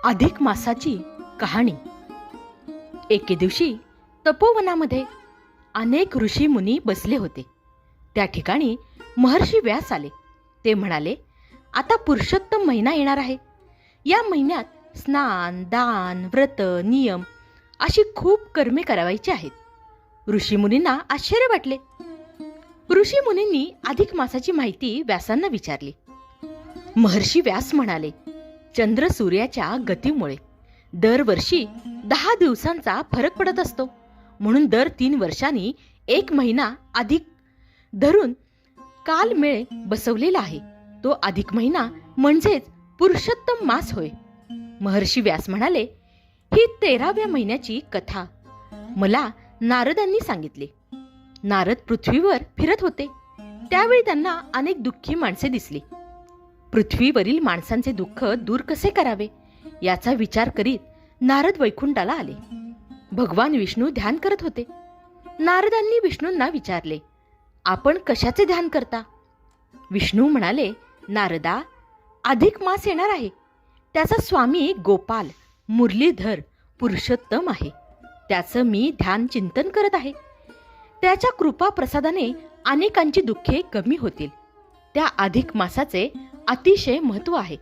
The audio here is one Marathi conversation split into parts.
अधिक मासाची कहाणी। एके दिवशी तपोवनामध्ये अनेक ऋषी मुनी बसले होते। त्या ठिकाणी महर्षी व्यास आले। ते म्हणाले, आता पुरुषोत्तम महिना येणार आहे। या महिन्यात स्नान, दान, व्रत, नियम अशी खूप कर्मे करावायची आहेत। ऋषी मुनींना आश्चर्य वाटले। ऋषी मुनींनी अधिक मासाची माहिती व्यासांना विचारली। महर्षी व्यास म्हणाले, चंद्र सूर्याच्या गतीमुळे दरवर्षी 10 दिवसांचा फरक पडत असतो, म्हणून दर 3 वर्षांनी एक महिना अधिक धरून कालमेळ बसवलेला आहे। तो अधिक महिना म्हणजेच पुरुषोत्तम मास होय। महर्षी व्यास म्हणाले, ही 13व्या महिन्याची कथा मला नारदांनी सांगितली। नारद पृथ्वीवर फिरत होते, त्यावेळी त्यांना अनेक दुःखी माणसे दिसली। पृथ्वीवरील माणसांचे दुःख दूर कसे करावे याचा विचार करीत नारद वैकुंठाला आले। भगवान विष्णू ध्यान करत होते। नारदांनी विष्णूंना विचारले, आपण कशाचे ध्यान करता? विष्णू म्हणाले, नारदा, अधिक मास येणार आहे। त्याचा स्वामी गोपाल मुरलीधर पुरुषोत्तम आहे। त्याचं मी ध्यान चिंतन करत आहे। त्याच्या कृपा प्रसादाने अनेकांची दुःखे कमी होतील। त्या अधिक मासाचे अतिशय महत्त्व आहे।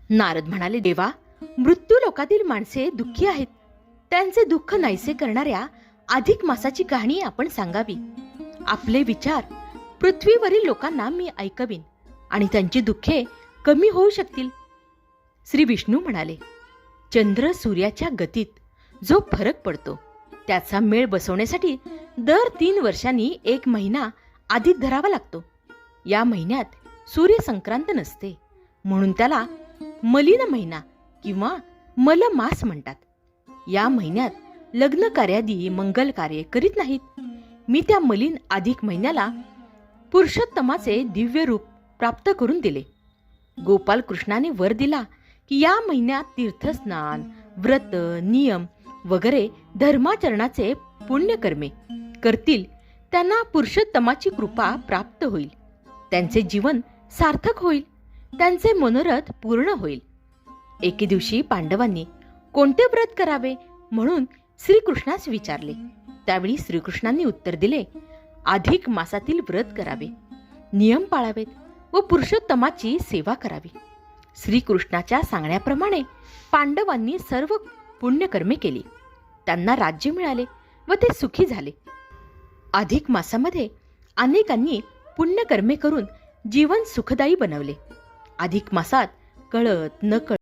नारद म्हणाले, देवा, मृत्यू लोकातील माणसे दुःखी आहेत। त्यांचे दुःख नाहीसे करणाऱ्या अधिक मासाची कहाणी आपण सांगावी। आपले विचार पृथ्वीवरील लोकांना मी ऐकवीन आणि त्यांची दुःखे कमी होऊ शकतील। श्री विष्णू म्हणाले, चंद्र सूर्याच्या गतीत जो फरक पडतो त्याचा मेळ बसवण्यासाठी दर 3 वर्षांनी एक महिना अधिक धरावा लागतो। या महिन्यात सूर्य संक्रांत नसते, म्हणून त्याला मलिन महिना किंवा मलमास म्हणतात। या महिन्यात लग्न कार्यादी मंगल कार्य करीत नाहीत। मी त्या मलिन अधिक महिन्याला पुरुषोत्तमाचे दिव्य रूप प्राप्त करून दिले। गोपाल कृष्णाने वर दिला की या महिन्यात तीर्थस्नान, व्रत, नियम वगैरे धर्माचरणाचे पुण्यकर्मे करतील त्यांना पुरुषोत्तमाची कृपा प्राप्त होईल। त्यांचे जीवन सार्थक होईल, त्यांचे मनोरथ पूर्ण होईल। एके दिवशी पांडवांनी कोणते व्रत करावे म्हणून श्रीकृष्णास विचारले। त्यावेळी श्रीकृष्णांनी उत्तर दिले, अधिक मासातील व्रत करावे, नियम पाळावेत व पुरुषोत्तमाची सेवा करावी। श्रीकृष्णाच्या सांगण्याप्रमाणे पांडवांनी सर्व पुण्यकर्मे केली। त्यांना राज्य मिळाले व ते सुखी झाले। अधिक मासामध्ये अनेकांनी पुण्यकर्मे करून जीवन सुखदायी बनवले। अधिक मासात कळत नकळत